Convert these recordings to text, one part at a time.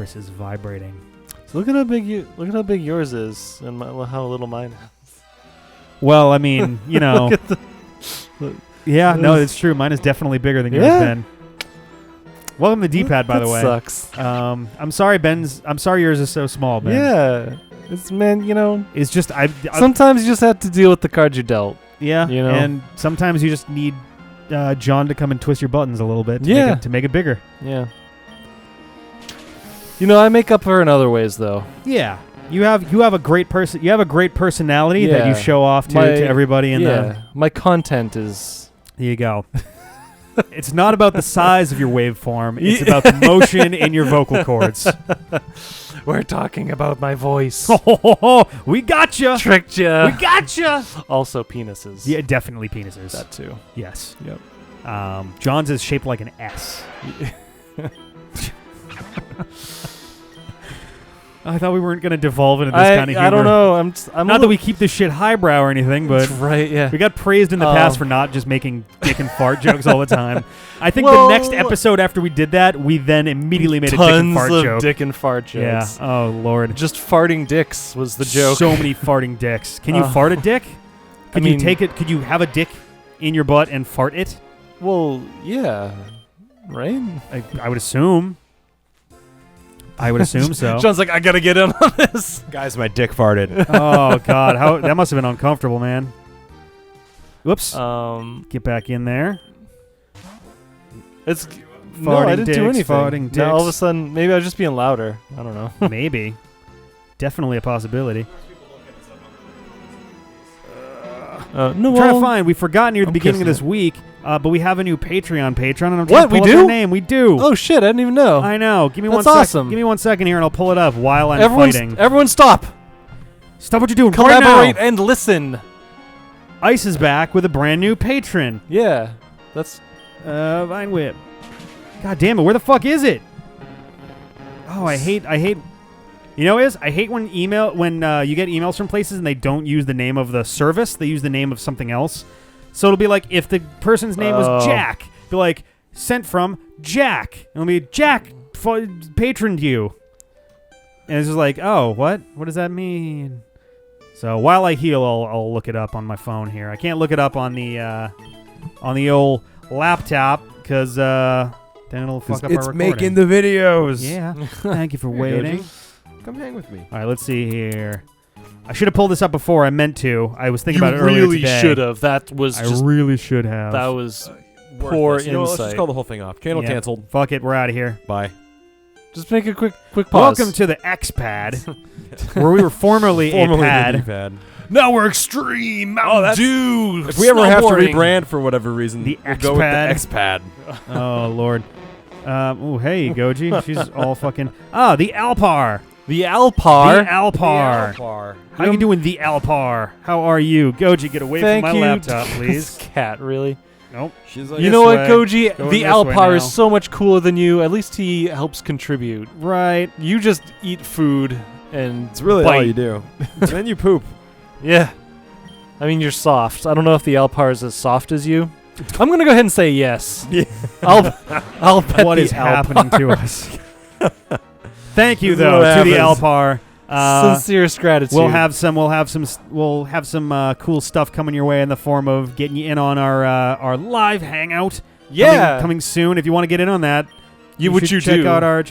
mattress is vibrating. So look at how big yours is, and how little mine is. Well, I mean, you know. Yeah, no, it's true. Mine is definitely bigger than yours, Ben. Welcome to D-pad, by the way. Sucks. I'm sorry, I'm sorry yours is so small, Ben. Yeah. It's just sometimes you just have to deal with the cards you dealt. Yeah, you know? And sometimes you just need John to come and twist your buttons a little bit to make it bigger. Yeah. I make up for it in other ways, though. Yeah. You have a great personality that you show off to everybody in my content is. There you go. It's not about the size of your waveform. It's about the motion in your vocal cords. We're talking about my voice. We gotcha. Tricked ya. We gotcha. Also penises. Yeah, definitely penises. That too. Yes. Yep. John's is shaped like an S. I thought we weren't going to devolve into this kind of humor. I don't know. I'm not that we keep this shit highbrow or anything, but right, yeah. We got praised in the past for not just making dick and fart jokes all the time. I think the next episode after we did that, we then immediately made a dick and fart joke. Tons of dick and fart jokes. Yeah. Oh, Lord. Just farting dicks was the joke. So many farting dicks. Can you fart a dick? Could you take it? Could you have a dick in your butt and fart it? Well, yeah. Right? I would assume. I would assume so. John's like, I gotta get in on this. Guys, my dick farted. Oh God, that must have been uncomfortable, man. Whoops. Get back in there. It's farting no, I didn't dicks, do anything. Farting dicks. Now all of a sudden, maybe I was just being louder. I don't know. Maybe. Definitely a possibility. No, I'm trying to find. We forgot near the beginning of this week, but we have a new Patron, and I'm what we do? Their name. We do. Oh shit! I didn't even know. I know. Give me That's one awesome. Give me 1 second here, and I'll pull it up while I'm fighting. Everyone, stop! Stop what you're doing. Collaborate right now. and listen. Ice is back with a brand new patron. Yeah, that's Vine Whip. God damn it! Where the fuck is it? Oh, I hate. You know, I hate when you get emails from places and they don't use the name of the service. They use the name of something else. So it'll be like, if the person's name was Jack, be like, sent from Jack. And it'll be, Jack patroned you. And it's just like, oh, what? What does that mean? So while I heal, I'll look it up on my phone here. I can't look it up on the old laptop because then it'll fuck up our recording. It's making the videos. Yeah. Thank you for waiting. Come hang with me. All right, let's see here. I should have pulled this up before. I meant to. I was thinking about it earlier today. You really should have. That was I really should have. That was poor insight. You know what, let's just call the whole thing off. Channel canceled. Fuck it. We're out of here. Bye. Just make a quick pause. Welcome to the X-Pad, where we were formerly a pad. D-pad. Now we're Extreme Mountain Dew. If we ever have to rebrand for whatever reason, we'll go with the X-Pad. Oh, Lord. Oh, hey, Goji. She's all fucking... the Alpar. The Alpar. The Alpar. How you doing, the Alpar? How are you? Goji, get away from my laptop, please. This cat, really? Nope. She's like, you know what, Goji? The Alpar is so much cooler than you. At least he helps contribute. Right. You just eat food and it's really bite. all you do. And then you poop. Yeah. I mean, you're soft. I don't know if the Alpar is as soft as you. I'm going to go ahead and say yes. Yeah. I'll bet what is happening to us? Thank you, though, to the Alpar. Sincerest gratitude. We'll have some cool stuff coming your way in the form of getting you in on our live hangout. Yeah, coming soon. If you want to get in on that, you check out our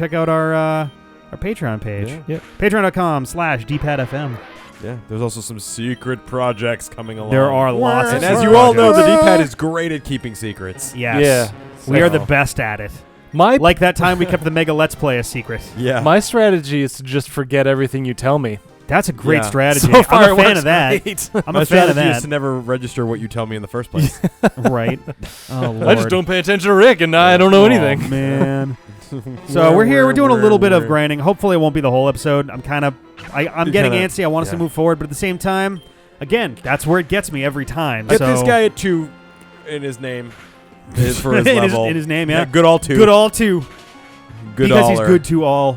Patreon page. Yeah. Yep. Patreon.com/dpadfm. Yeah, there's also some secret projects coming along. There are lots. And as you all know, the D-pad is great at keeping secrets. Yes. Yeah. We are the best at it. Like that time we kept the Mega Let's Play a secret. Yeah. My strategy is to just forget everything you tell me. That's a great strategy. So far I'm a fan of that. I'm a fan of that. Is to never register what you tell me in the first place. Right. Oh, Lord. I just don't pay attention to Rick, and I don't know anything. Man. So we're here. We're doing a little bit of grinding. Hopefully, it won't be the whole episode. I'm getting antsy. I want us to move forward, but at the same time, again, that's where it gets me every time. Get this guy a 2 in his name. Is for his level. In his name, yeah. Good all 2. Good all 2. Good because all. He's good to all.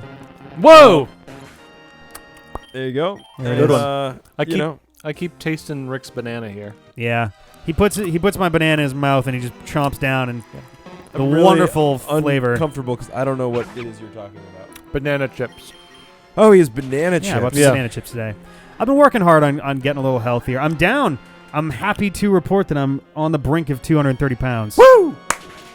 Whoa! There you go. Good one. I keep tasting Rick's banana here. Yeah. He puts my banana in his mouth and he just chomps down and The wonderful flavor. Uncomfortable because I don't know what it is you're talking about. Banana chips. Oh, he has banana chips. Yeah, I bought some banana chips today. I've been working hard on getting a little healthier. I'm down. I'm happy to report that I'm on the brink of 230 pounds. Woo!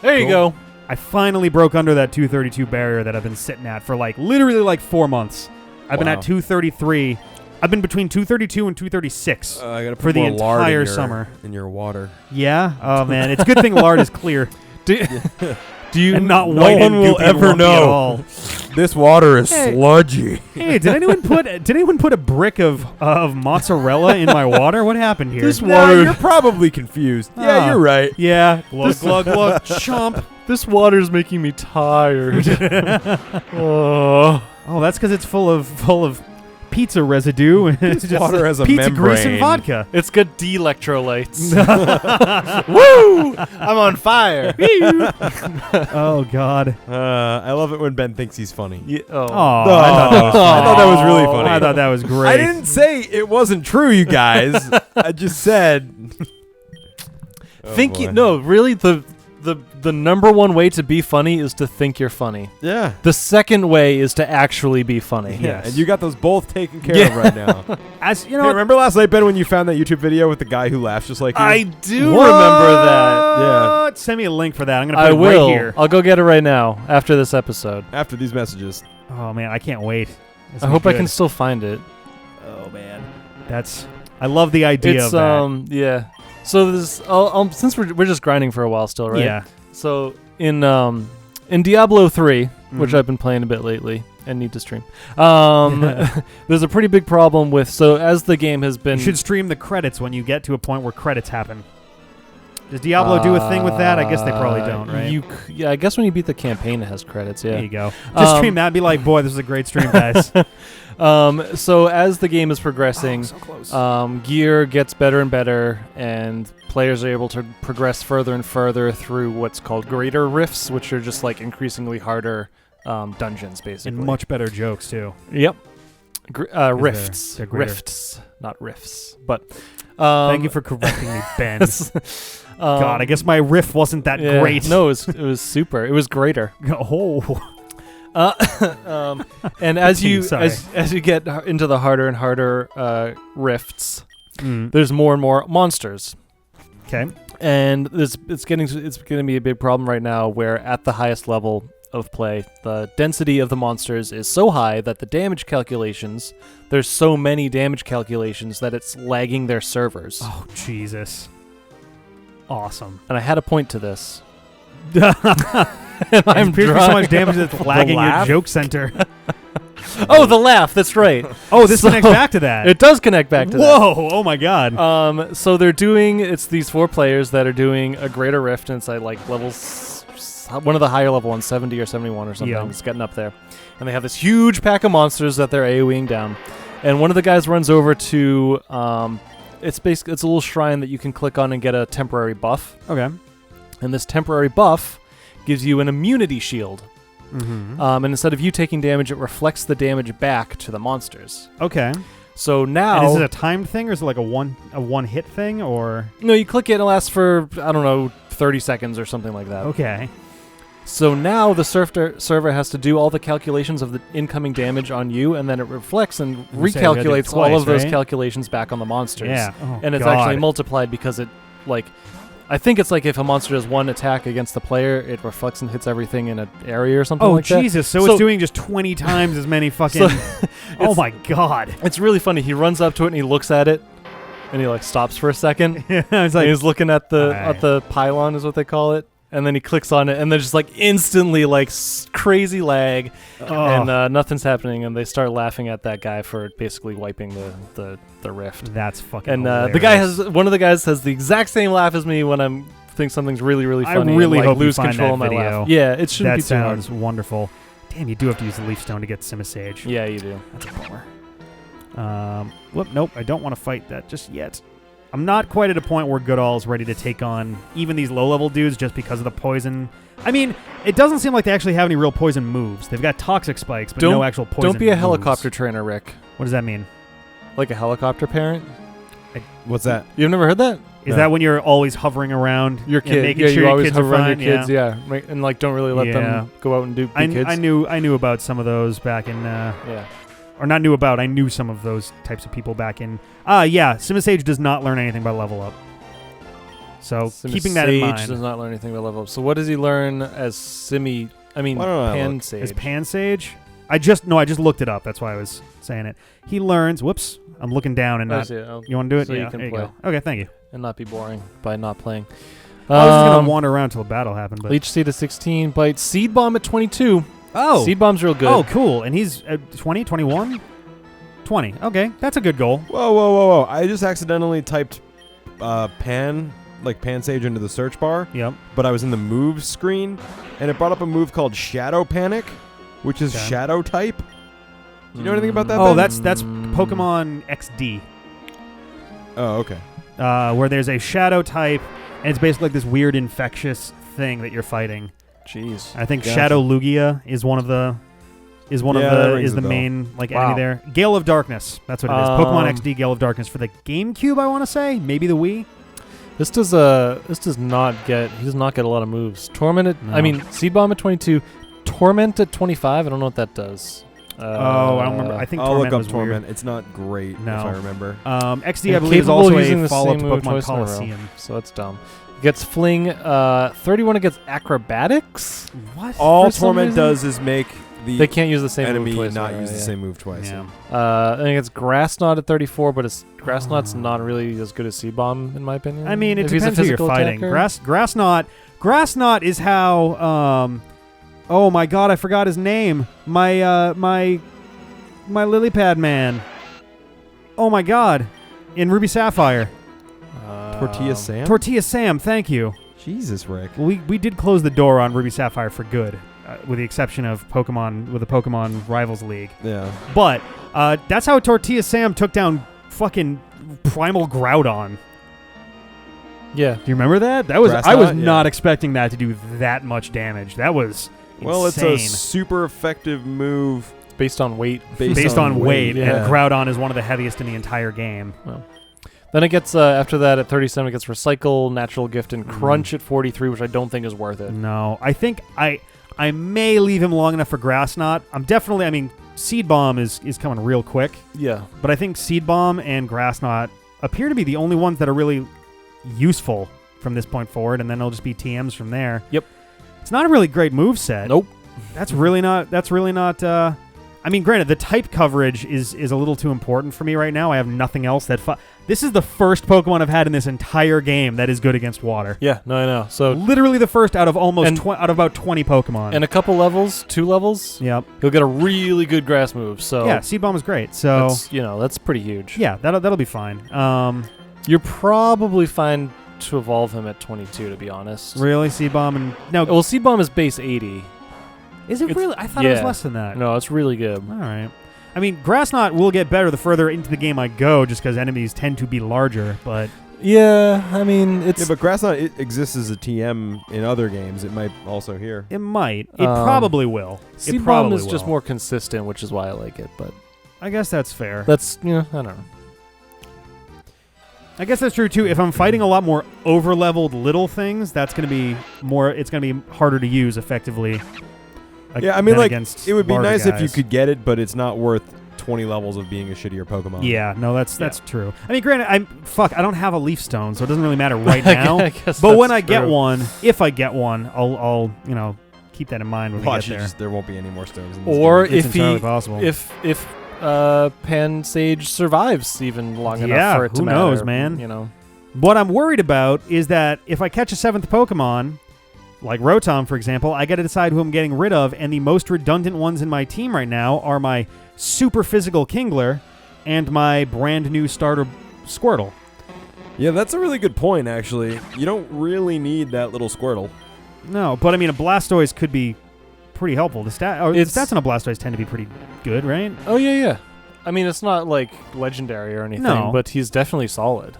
There you go. I finally broke under that 232 barrier that I've been sitting at for literally 4 months. I've been at 233. I've been between 232 and 236 I gotta put for the more lard entire in your, summer. in your water. Yeah? Oh, man. It's a good thing lard is clear. Do you and not no white one and will goopy ever lumpy know. at all. This water is sludgy. Hey, did anyone put a brick of mozzarella in my water? What happened here? This Nah, water. you're probably confused. Yeah, you're right. Yeah. Glug, glug, glug. Chomp. This water's making me tired. Oh. Oh, that's because it's full of pizza residue. It's just water has a pizza grease and membrane. vodka. It's got D-electrolytes. Woo! I'm on fire. Oh, God. I love it when Ben thinks he's funny. Yeah, Oh, oh. I thought that was really funny. I thought that was great. I didn't say it wasn't true, you guys. I just said. Really, the number one way to be funny is to think you're funny. Yeah. The second way is to actually be funny. Yeah, and you got those both taken care of right now. As you know, Hey, remember last night, Ben, when you found that YouTube video with the guy who laughs just like you? I do What? remember that. Yeah. Send me a link for that. I'm gonna I put it will. right here. I'll go get it right now after this episode. After these messages. Oh man, I can't wait. This I will hope be I can good. still find it. Oh man, I love the idea It's of that. yeah. So this since we're just grinding for a while still, right? Yeah. So in Diablo 3, which Mhm. I've been playing a bit lately and need to stream, there's a pretty big problem with. So as the game has been, You should stream the credits when you get to a point where credits happen. Does Diablo do a thing with that? I guess they probably don't, right? Yeah, I guess when you beat the campaign, it has credits. Yeah. There you go. Just stream that. Be like, boy, this is a great stream, guys. So as the game is progressing, so close. gear gets better and better, and players are able to progress further and further through what's called greater rifts, which are just like increasingly harder dungeons, basically. And much better jokes too. Yep. Rifts. they're greater. Rifts, not riffs. But Thank you for correcting me, Ben. God, I guess my riff wasn't that yeah, great. No, it was super. It was greater. Oh. And as you Sorry. as you get into the harder and harder rifts, Mm. there's more and more monsters. Okay. And it's going to be a big problem right now where at the highest level of play, the density of the monsters is so high that the damage calculations, there's so many damage calculations that it's lagging their servers. Oh, Jesus. Awesome. And I had a point to this. I'm I'm so trying- much damage that's lagging your laugh? joke center. Oh, the laugh. That's right. Oh, this So- connects back to that. It does connect back to that. Whoa! Oh my God. So they're doing, it's these 4 players that are doing a greater rift, and it's at like one of the higher level ones, 70 or 71 or something. Yeah. It's getting up there. And they have this huge pack of monsters that they're AoEing down. And one of the guys runs over to, it's a little shrine that you can click on and get a temporary buff. Okay. And this temporary buff gives you an immunity shield. Mm-hmm. And instead of you taking damage, it reflects the damage back to the monsters. Okay. So now, And is it a timed thing, or is it like a one hit thing, or? no, you click it and it lasts for, I don't know, 30 seconds or something like that. Okay. So now the server has to do all the calculations of the incoming damage on you, and then it reflects and You say we gotta do it recalculates all twice, of those right? calculations back on the monsters. Yeah. Oh, And it's God. actually multiplied because it, like, I think it's like if a monster does one attack against the player, it reflects and hits everything in an area or something Oh like that. Jesus! So So- it's doing just 20 times as many fucking. Oh my God! It's really funny. He runs up to it and he looks at it, and he like stops for a second. It's And like he's looking at the Alright. pylon, is what they call it, and then he clicks on it, and there's just like instantly like crazy lag, and nothing's happening, and they start laughing at that guy for basically wiping the rift. that's fucking. And hilarious. the guy one of the guys has the exact same laugh as me when I'm think something's really I funny. really and, like, hope you lose find control that of my video. laugh. Yeah, it shouldn't That be too hard. sounds wonderful. Damn, you do have to use the leaf stone to get Simisage. Yeah, you do. That's a bummer. Whoop, nope, I don't want to fight that just yet. I'm not quite at a point where Goodall's ready to take on even these low-level dudes just because of the poison. I mean, it doesn't seem like they actually have any real poison moves. They've got toxic spikes, but no actual poison Don't be a moves. helicopter trainer, Rick. What does that mean? Like a helicopter parent. What's that? You've never heard that? Is that when you're always hovering around your and kid? making Yeah, sure you your always kids are hover around fine? your kids, yeah, and like don't really let them go out and be kids. I knew about some of those back in. Or not knew about. I knew some of those types of people back in. Simisage does not learn anything by level up. So keeping that in mind. Sage does not learn anything by level up. So what does he learn as Pan Sage? As Pan Sage? I just looked it up. That's why I was saying it. He learns. Whoops. I'm looking down and not. You want to do it? So yeah. you can there play. you go. Okay. Thank you. And not be boring by not playing. I was just gonna wander around until a battle happened. But Glitchxcity to 16 bites. Seed Bomb at 22. Oh. Seed Bomb's real good. Oh, cool. And he's 20, 21? 20. Okay. That's a good goal. Whoa. I just accidentally typed Pan Sage into the search bar. Yep. But I was in the moves screen, and it brought up a move called Shadow Panic, which is Shadow type. Do you know anything about that? Oh, Ben? that's Pokemon XD. Oh, okay. Where there's a Shadow type, and it's basically like this weird infectious thing that you're fighting. Jeez. I think Shadow Lugia is one of the main enemy there. Gale of Darkness. That's what it is. Pokemon XD Gale of Darkness for the GameCube, I want to say, maybe the Wii. He does not get a lot of moves. Seed Bomb at 22, Torment at 25. I don't know what that does. I don't remember. I think I'll Torment look was up Torment. weird. It's not great if No. I remember. XD, I believe, is also a follow-up to Pokemon Coliseum. Coliseum. So that's dumb. Gets Fling 31 against Acrobatics. What? All Torment does is make They can't use the same enemy move twice. not use the same move twice. Yeah. Then it gets Grass Knot at 34, but Grass Knot's not really as good as Seed Bomb, in my opinion. I mean, it if he's depends a who you're physical fighting. attacker. Grass Knot is how. Oh my God, I forgot his name. My lily pad man. Oh my God, in Ruby Sapphire. Tortilla Sam? Tortilla Sam, thank you. Jesus, Rick. We did close the door on Ruby Sapphire for good, with the exception of Pokemon with the Pokemon Rivals League. Yeah. But that's how Tortilla Sam took down fucking Primal Groudon. Yeah. Do you remember that? That was I was Grass Knot? not expecting that to do that much damage. That was Well, insane. it's a super effective move. Based on weight. Based on weight, yeah. and Groudon is one of the heaviest in the entire game. Well. Then it gets, after that, at 37, it gets Recycle, Natural Gift, and Crunch at 43, which I don't think is worth it. No, I think I may leave him long enough for Grass Knot. Seed Bomb is coming real quick. Yeah. But I think Seed Bomb and Grass Knot appear to be the only ones that are really useful from this point forward, and then it'll just be TMs from there. Yep. It's not a really great moveset. Nope. That's really not. Granted, the type coverage is a little too important for me right now. I have nothing else that. This is the first Pokemon I've had in this entire game that is good against water. Yeah, no, I know. So literally the first out of out of about 20 Pokemon. And a couple levels, 2 levels. Yep. He'll get a really good grass move. So yeah, Seed Bomb is great. So that's pretty huge. Yeah, that'll be fine. You're probably fine to evolve him at 22, to be honest. Really, Seed Bomb and no. Well, Seed Bomb is base 80. Is it really? I thought it was less than that. No, it's really good. All right. I mean, Grass Knot will get better the further into the game I go, just because enemies tend to be larger. But yeah, I mean, it's but Grass Knot exists as a TM in other games. It might also here. It might. It probably will. Seed Bomb is just more consistent, which is why I like it. But I guess that's fair. That's I don't know. I guess that's true too. If I'm fighting a lot more over-leveled little things, that's going to be more. It's going to be harder to use effectively. Yeah, I mean, it would be nice guys. if you could get it, but it's not worth 20 levels of being a shittier Pokemon. Yeah, no, that's true. I mean, granted, I don't have a Leaf Stone, so it doesn't really matter right now. I guess but when I true. get one, if I get one, I'll keep that in mind when we get there. There won't be any more stones. In this Or game. It's entirely possible. if Pan Sage survives even long enough for it to who matter. knows, man? What I'm worried about is that if I catch a 7th Pokemon, like Rotom, for example, I got to decide who I'm getting rid of, and the most redundant ones in my team right now are my super physical Kingler and my brand new starter Squirtle. Yeah, that's a really good point, actually. You don't really need that little Squirtle. No, but I mean, a Blastoise could be pretty helpful. The stats on a Blastoise tend to be pretty good, right? Oh, yeah. I mean, it's not like legendary or anything, but he's definitely solid.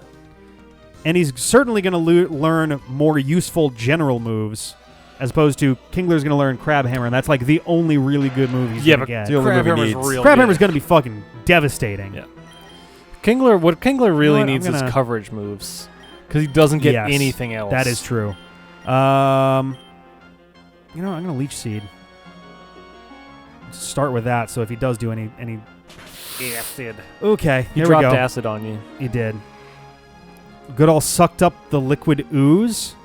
And he's certainly going to learn more useful general moves, as opposed to Kingler's going to learn Crab Hammer, and that's like the only really good move he's going to get. Crab Hammer's real Crab good. Hammer's going to be fucking devastating. Yeah. What Kingler really needs is coverage moves. Because he doesn't get Yes, anything else. That is true. You know, I'm gonna Leech Seed. Start with that. So if he does do any acid, okay, He here dropped we go. acid on you. He did. Goodall sucked up the liquid ooze.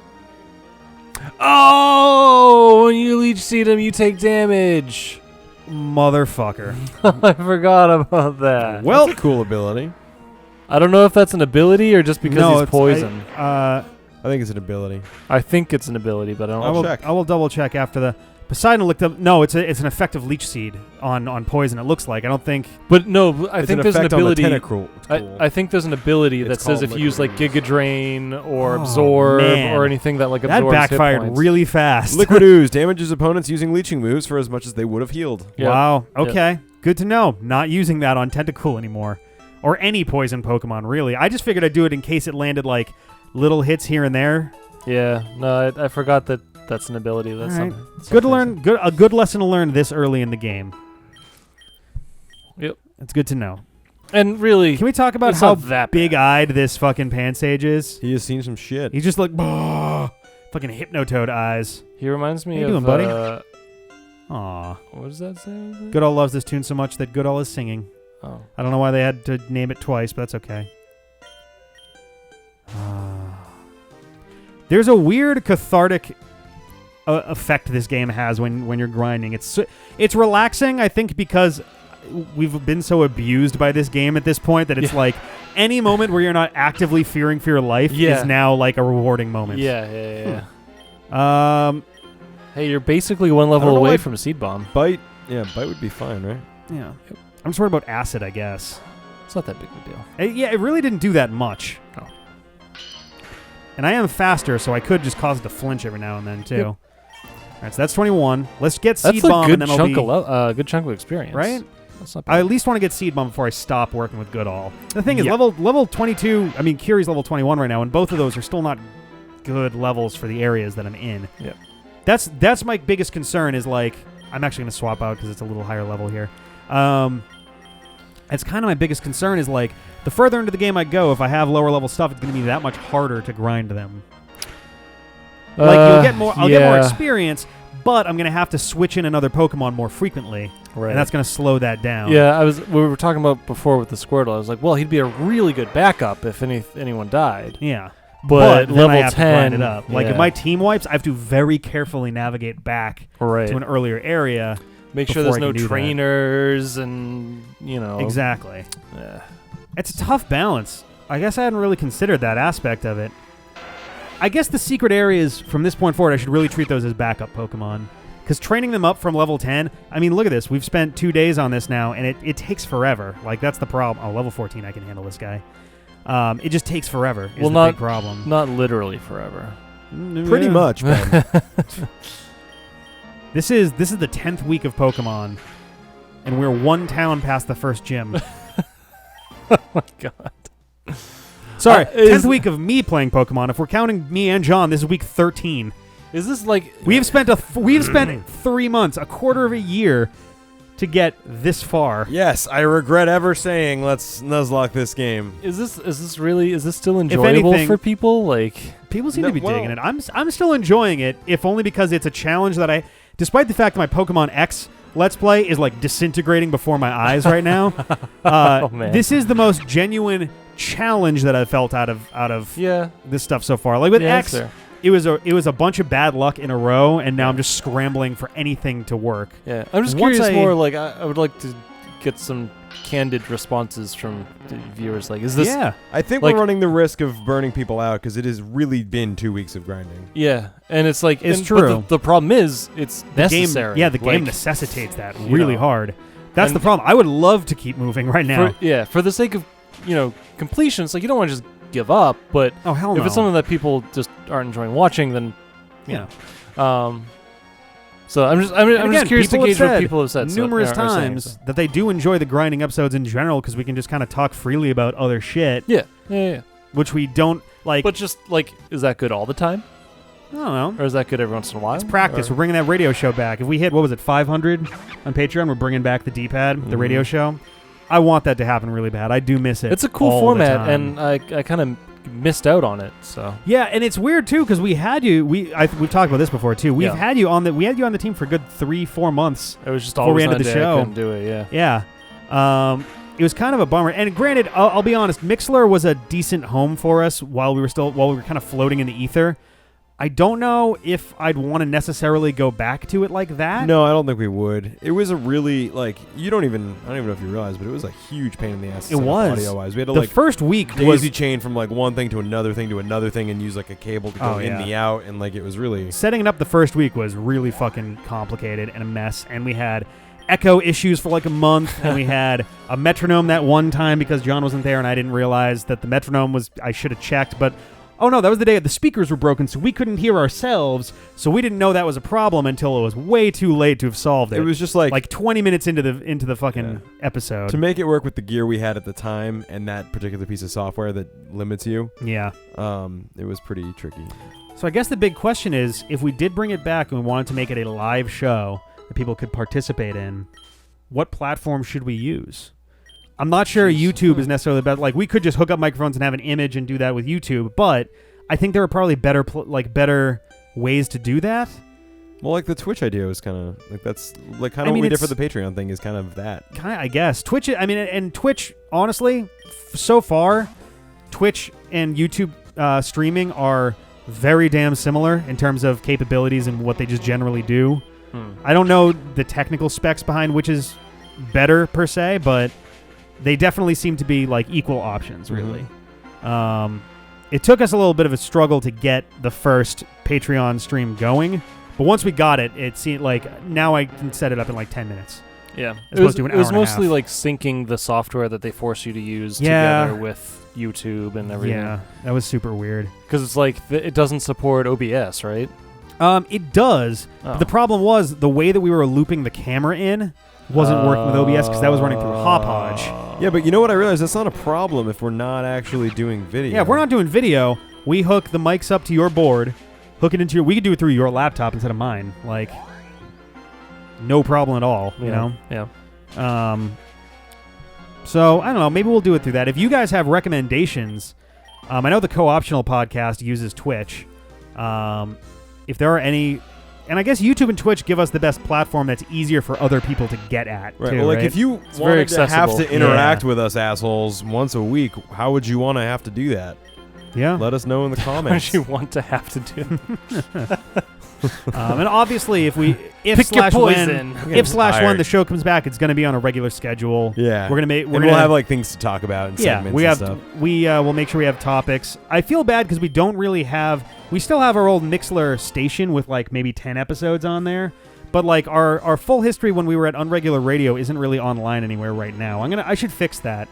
Oh, when you Leech Seed him, you take damage. Motherfucker. I forgot about that. Well, That's a cool ability. I don't know if that's an ability or just because no, he's it's- poison. I think it's an ability. I think it's an ability, but I don't I'll know. check. I will double check after the Poseidon looked up. No, it's an effective Leech Seed on poison. It looks like. I don't think. But no, I It's think there's an effect on the ability. tentacruel. It's cool. I think there's an ability that It's says called if you use like liquid Giga Drain or Oh, Absorb man. or anything that like That absorbs hit backfired points. really fast. Liquid ooze damages opponents using leeching moves for as much as they would have healed. Yep. Wow. Yep. Okay. Good to know. Not using that on Tentacool anymore. Or any poison Pokemon, really. I just figured I'd do it in case it landed, like, little hits here and there. Yeah, no, I forgot that that's an ability. That's All right. something. Good to learn. A good lesson to learn this early in the game. Yep. It's good to know. And really, Can we talk about it's how not that bad. big-eyed this fucking Pansage is? He has seen some shit. He's just like, fucking Hypnotoad eyes. He reminds me How you of doing, buddy? Aw. What does that say? Goodall loves this tune so much that Goodall is singing. Oh. I don't know why they had to name it twice, but that's okay. There's a weird cathartic effect this game has when you're grinding. It's relaxing, I think, because we've been so abused by this game at this point that it's like any moment where you're not actively fearing for your life is now like a rewarding moment. Yeah. Hmm. Hey, you're basically one I level don't know away why- from a Seed Bomb. Bite would be fine, right? Yeah. I'm just worried about acid, I guess. It's not that big of a deal. Yeah, it really didn't do that much. No. And I am faster, so I could just cause it to flinch every now and then, too. Yep. All right, so that's 21. Let's get Seed That's a Bomb, good and then I'll chunk be... good chunk of experience, Right? That's not I bad. at least want to get Seed Bomb before I stop working with Goodall. The thing is, Yeah. level 22... I mean, Curie's level 21 right now, and both of those are still not good levels for the areas that I'm in. Yep. That's my biggest concern is, like... I'm actually going to swap out because it's a little higher level here. It's kind of my biggest concern is, like, the further into the game I go, if I have lower level stuff, it's going to be that much harder to grind them. Like, I'll get more experience, but I'm going to have to switch in another Pokemon more frequently, Right. and that's going to slow that down. Yeah, we were talking about before with the Squirtle. I was like, well, he'd be a really good backup if anyone died. Yeah. But then I level have to 10, grind it up. Like, if yeah. my team wipes, I have to very carefully navigate back Right. to an earlier area. Make sure before there's I no can do that. trainers and, Exactly. Yeah. It's a tough balance. I guess I hadn't really considered that aspect of it. I guess the secret areas from this point forward, I should really treat those as backup Pokemon. Because training them up from level 10, I mean, look at this. We've spent 2 days on this now, and it takes forever. Like, that's the problem. Oh, level 14, I can handle this guy. It just takes forever is the big problem. Not literally forever. Pretty much, Ben. This is the 10th week of Pokemon, and we're one town past the first gym. Oh my god. Sorry, 10th week of me playing Pokemon. If we're counting me and John, this is week 13. Is this like We've spent 3 months, a quarter of a year, to get this far. Yes, I regret ever saying let's Nuzlocke this game. Is this still enjoyable anything- for people? Like, People seem No, to be well- digging it. I'm still enjoying it, if only because it's a challenge that despite the fact that my Pokemon X Let's Play is like disintegrating before my eyes right now. Oh, man. This is the most genuine challenge that I've felt out of yeah, this stuff so far. Like with yeah, X, that's fair. it was a bunch of bad luck in a row, and now I'm just scrambling for anything to work. Yeah, I'm just Once curious I- more. Like, I would like to get some candid responses from the viewers. Like, is this? Yeah. I think Like- we're running the risk of burning people out because it has really been 2 weeks of grinding. Yeah, and it's like It's but true. the problem is it's The necessary. game, the game Like, necessitates that you really know. hard. That's And- the problem. I would love to keep moving right now. for the sake of completion. It's like you don't want to just give up, but Oh hell no! if it's something that people just aren't enjoying watching, then yeah. So I'm just Again, curious to people have gauge what said people have said numerous are saying, times so. that they do enjoy the grinding episodes in general because we can just kind of talk freely about other shit, Yeah. which we don't like. But just like, is that good all the time, I don't know. or is that good every once in a while? It's practice. Or- We're bringing that radio show back. If we hit 500 on Patreon, we're bringing back the D-pad, the radio show. I want that to happen really bad. I do miss it. It's a cool all the format, time. and I kind of missed out on it. So Yeah, and it's weird too because we had you. We've talked about this before too. We had you on the team for a good 3-4 months. it was just before we always ended on the day. show. I couldn't do it. Yeah. Yeah. It was kind of a bummer. And granted, I'll be honest, Mixlr was a decent home for us while we were kind of floating in the ether. I don't know if I'd want to necessarily go back to it like that. No, I don't think we would. It was a really I don't even know if you realize, but it was a huge pain in the ass. It was audio-wise. We had to the first week daisy chain from one thing to another thing to another thing, and use a cable to go in the out, and it was really setting it up. The first week was really fucking complicated and a mess, and we had echo issues for a month, and we had a metronome that one time because John wasn't there, and I didn't realize that the metronome I should have checked, but. Oh no, that was the day the speakers were broken, so we couldn't hear ourselves, so we didn't know that was a problem until it was way too late to have solved it. It was just 20 minutes into the fucking episode. To make it work with the gear we had at the time and that particular piece of software that limits you. Yeah. It was pretty tricky. So I guess the big question is, if we did bring it back and we wanted to make it a live show that people could participate in, what platform should we use? I'm not sure YouTube is necessarily the best. We could just hook up microphones and have an image and do that with YouTube, but I think there are probably better ways to do that. Well, the Twitch idea was kind of that's kind of what we did for the Patreon thing is kind of that. Kind of, I guess. Twitch. I mean, and Twitch. Honestly, so far, Twitch and YouTube streaming are very damn similar in terms of capabilities and what they just generally do. I don't know the technical specs behind which is better per se, but. They definitely seem to be equal options, really. Mm-hmm. It took us a little bit of a struggle to get the first Patreon stream going, but once we got it, it seemed now I can set it up in 10 minutes. Yeah, it was mostly syncing the software that they force you to use together with YouTube and everything. Yeah, that was super weird. Because it's it doesn't support OBS, right? It does. But the problem was the way that we were looping the camera in wasn't working with OBS because that was running through Hopodge. Yeah, but you know what I realized? That's not a problem if we're not actually doing video. Yeah, if we're not doing video, we hook the mics up to your board, hook it into we could do it through your laptop instead of mine. No problem at all, you know? Yeah. So, I don't know, maybe we'll do it through that. If you guys have recommendations, I know the Co-Optional podcast uses Twitch. If there are any... And I guess YouTube and Twitch give us the best platform that's easier for other people to get at, right. too, Well, right? if you wanted to have to interact with us assholes once a week, how would you want to have to do that? Yeah. Let us know in the comments. What you want to have to do. And obviously, if when the show comes back, it's going to be on a regular schedule. Yeah. We'll have things to talk about and segments and stuff. We'll make sure we have topics. I feel bad because we don't really have... We still have our old Mixlr station with maybe 10 episodes on there, but our full history when we were at Unregular Radio isn't really online anywhere right now. I should fix that.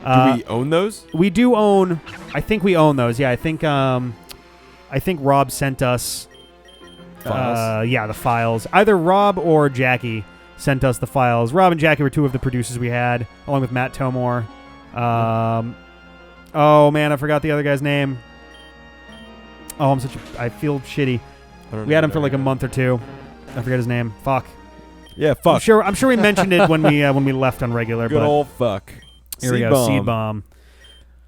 Do we own those? We do own. I think we own those. Yeah, I think Rob sent us. The files. Either Rob or Jackie sent us the files. Rob and Jackie were two of the producers we had, along with Matt Tomor. Oh man, I forgot the other guy's name. Oh, I feel shitty. We had him for a month or two. I forget his name. Fuck. Yeah, fuck. I'm sure we mentioned it when we left on regular. Good old fuck. Here we go. Seed bomb.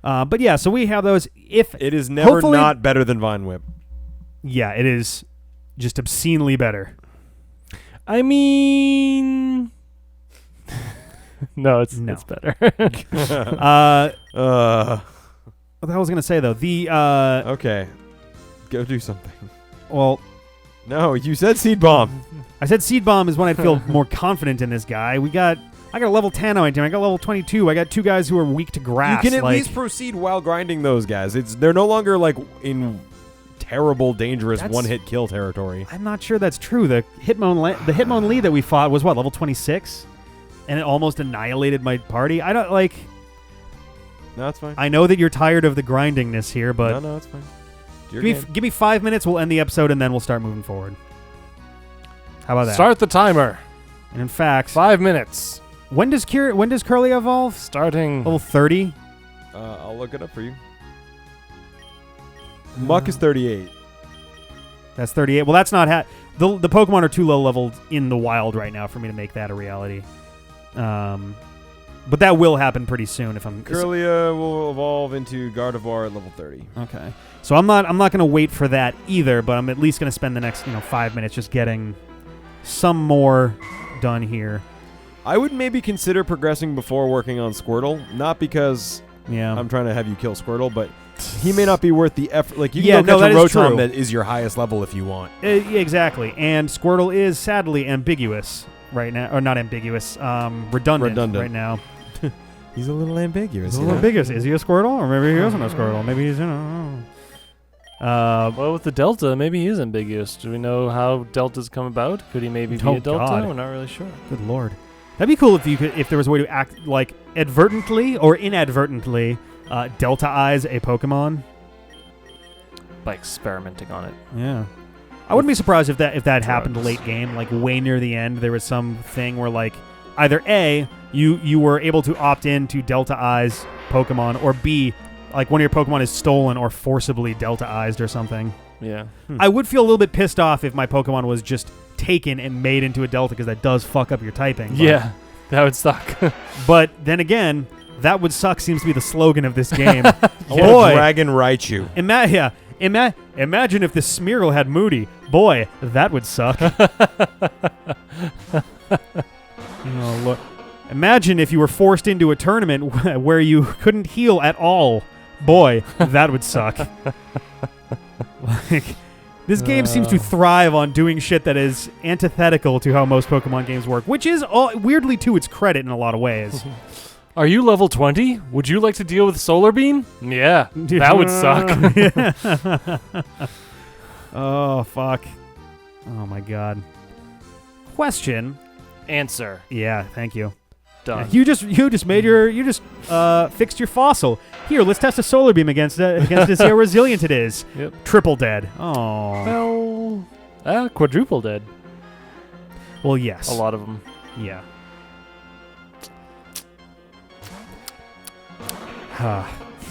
But yeah, so we have those. If it is never not better than Vine Whip. Yeah, it is just obscenely better. I mean, no, it's better. What the hell was I going to say though? Okay. Go do something. Well, no, you said Seed Bomb. I said Seed Bomb is when I feel more confident in this guy. I got a level 10 on my team. I got level 22. I got two guys who are weak to grass. You can at least proceed while grinding those guys. They're no longer in terrible, dangerous one-hit kill territory. I'm not sure that's true. The Hitmonlee that we fought was level 26, and it almost annihilated my party. I don't No, it's fine. I know that you're tired of the grindingness here, but no, it's fine. Give me 5 minutes. We'll end the episode, and then we'll start moving forward. How about that? Start the timer. And in fact, 5 minutes. When does Curly evolve? Starting level 30. I'll look it up for you. Muck is 38. That's 38. Well, that's not the Pokemon are too low leveled in the wild right now for me to make that a reality. But that will happen pretty soon if I'm... Kirlia will evolve into Gardevoir at level 30. Okay. So I'm not going to wait for that either, but I'm at least going to spend the next 5 minutes just getting some more done here. I would maybe consider progressing before working on Squirtle, not because I'm trying to have you kill Squirtle, but he may not be worth the effort. Like you can go catch a Rotom that is your highest level if you want. Exactly. And Squirtle is sadly ambiguous right now, or not ambiguous, redundant right now. He's a little ambiguous. He's a little ambiguous. Is he a Squirtle? Or maybe he isn't a Squirtle. Maybe he's, well, with the Delta, maybe he is ambiguous. Do we know how Deltas come about? Could he maybe be a Delta? God. We're not really sure. Good Lord. That'd be cool if there was a way to act like advertently or inadvertently Delta-eyes a Pokemon. By experimenting on it. Yeah. I wouldn't be surprised if that happened late game, like way near the end. There was some thing where like either A, you were able to opt in to Delta-eyes Pokemon, or B, like one of your Pokemon is stolen or forcibly Delta-eyed or something. Yeah. I would feel a little bit pissed off if my Pokemon was just taken and made into a Delta, because that does fuck up your typing. Yeah, that would suck. But then again, that would suck seems to be the slogan of this game. Boy, Dragon Raichu. Imagine if the Smeargle had Moody. Boy, that would suck. Look. Imagine if you were forced into a tournament where you couldn't heal at all. Boy, that would suck. Like, this game seems to thrive on doing shit that is antithetical to how most Pokemon games work, which is weirdly to its credit in a lot of ways. Are you level 20? Would you like to deal with Solar Beam? Yeah, that would suck. Oh, fuck. Oh, my God. Question. Answer. Yeah, thank you. Done. You just fixed your fossil. Here, let's test a Solar Beam against it to see how resilient it is. Yep. Triple dead. Oh. Well, quadruple dead. Well, yes. A lot of them. Yeah.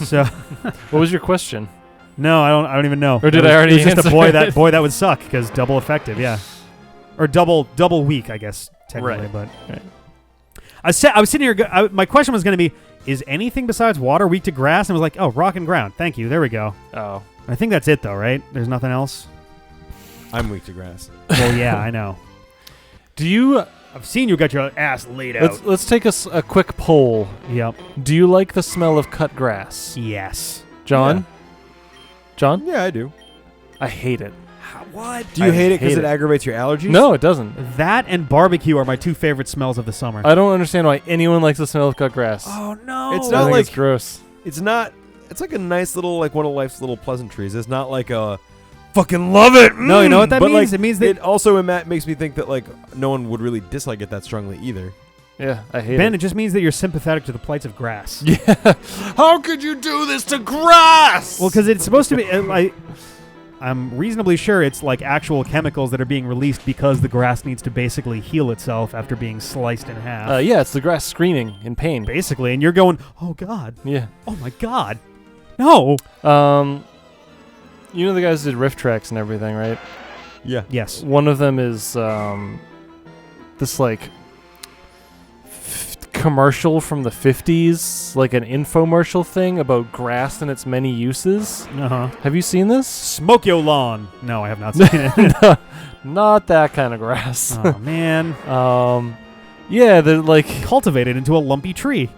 So. What was your question? No, I don't even know. Or did I already answer? It was just answer a boy that would suck because double effective. Yeah. Or double weak, I guess technically. Right. But right. I was sitting here. My question was going to be: is anything besides water weak to grass? And I was like, oh, rock and ground. Thank you. There we go. Oh. I think that's it, though, right? There's nothing else. I'm weak to grass. Well, yeah, I know. I've seen you got your ass laid out. Let's take a quick poll. Yep. Do you like the smell of cut grass? Yes. John? Yeah. John? Yeah, I do. I hate it. What? Do you hate it because hate it aggravates your allergies? No, it doesn't. That and barbecue are my two favorite smells of the summer. I don't understand why anyone likes the smell of cut grass. Oh, no. It's I not think like it's gross. It's not. It's like a nice little, like one of life's little pleasantries. It's not like a fucking love it. No, you know what that but means? Like, it means that it also makes me think that like no one would really dislike it that strongly either. Yeah, I hate Ben, it. it just means that you're sympathetic to the plights of grass. Yeah. How could you do this to grass? Well, because it's supposed to be. I'm reasonably sure it's like actual chemicals that are being released because the grass needs to basically heal itself after being sliced in half. Yeah, it's the grass screaming in pain. Basically, and you're going, oh God. Yeah. Oh my God. No. You know the guys did riff tracks and everything, right? Yeah. Yes. One of them is this like commercial from the 50s, like an infomercial thing about grass and its many uses. Uh-huh. Have you seen this? Smoke your lawn. No, I have not seen it. No, not that kind of grass. Oh, man. Yeah, they're like cultivated into a lumpy tree.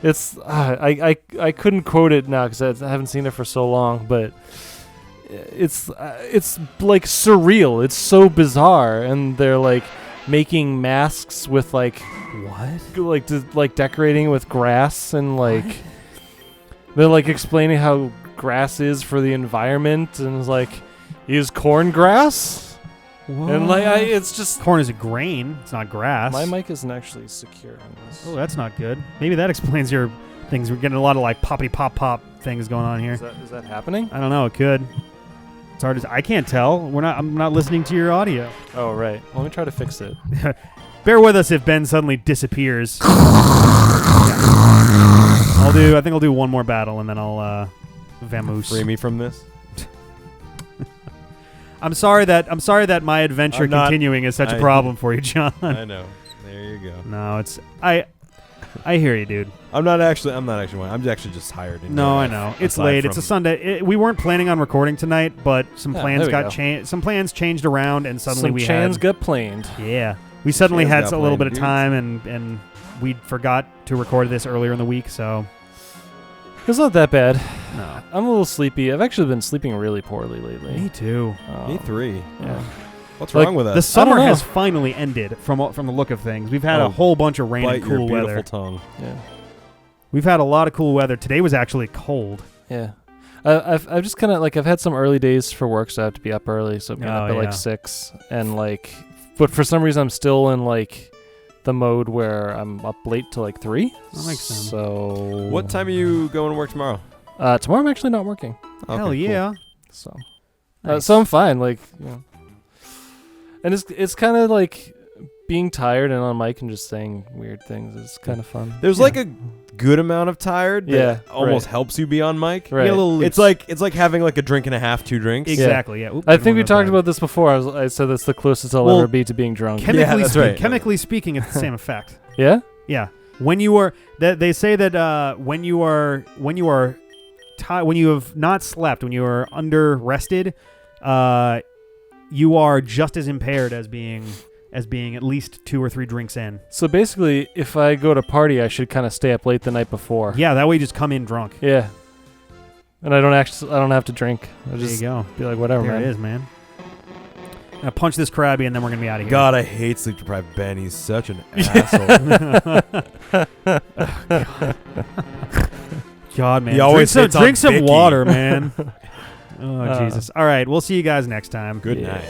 It's I couldn't quote it now because I haven't seen it for so long, but it's like surreal. It's so bizarre, and they're like making masks with like what? Like decorating with grass, and like what? They're like explaining how grass is for the environment, and it's like, is corn grass? What? And like it's just corn is a grain. It's not grass. My mic isn't actually secure on this. Oh, that's not good. Maybe that explains your things. We're getting a lot of like poppy pop pop things going on here. Is that happening? I don't know. It could. It's hard to. I can't tell. I'm not listening to your audio. Oh right. Let me try to fix it. Bear with us if Ben suddenly disappears. Yeah. I think I'll do one more battle and then I'll vamoose. Free me from this. I'm sorry that my adventure continuing is such a problem for you, John. I know. There you go. No, I hear you, dude. I'm not actually. I'm actually just tired. No, I know. It's late. It's a Sunday. We weren't planning on recording tonight, but some plans got changed. Some plans changed around, and suddenly we had. Some got planned. Yeah, we suddenly had a little bit of time, and we forgot to record this earlier in the week, so. It's not that bad. No. I'm a little sleepy. I've actually been sleeping really poorly lately. Me too. Me three. Yeah. What's wrong with us? The summer has finally ended from the look of things. We've had a whole bunch of rain and cool weather. Beautiful tongue. Yeah. We've had a lot of cool weather. Today was actually cold. Yeah. I've just kind of I've had some early days for work, so I have to be up early. So I'm up at 6, and but for some reason I'm still in the mode where I'm up late to 3. That makes sense. So what time are you going to work tomorrow? Tomorrow I'm actually not working. Hell yeah. Cool. So nice. So I'm fine. And it's kind of being tired and on mic and just saying weird things is kind of fun. There's a good amount of tired that almost right. helps you be on mic. Right. It's like having a drink and a half, 2 drinks. Exactly. Yeah. I think we talked about this before. I said that's the closest I'll ever be to being drunk. Chemically speaking, it's the same effect. Yeah. Yeah. When you are they say that when you have not slept, when you are under rested, you are just as impaired as being at least 2 or 3 drinks in. So basically, if I go to party, I should kind of stay up late the night before. Yeah, that way you just come in drunk. Yeah. And I don't have to drink. There you go. Be like, whatever, there man. It is, man. Now punch this Krabby, and then we're gonna be out of here. God, I hate sleep deprived Ben. He's such an asshole. God, man. He always drink some Vicky. water, man. Oh, Jesus. All right, we'll see you guys next time. Good night.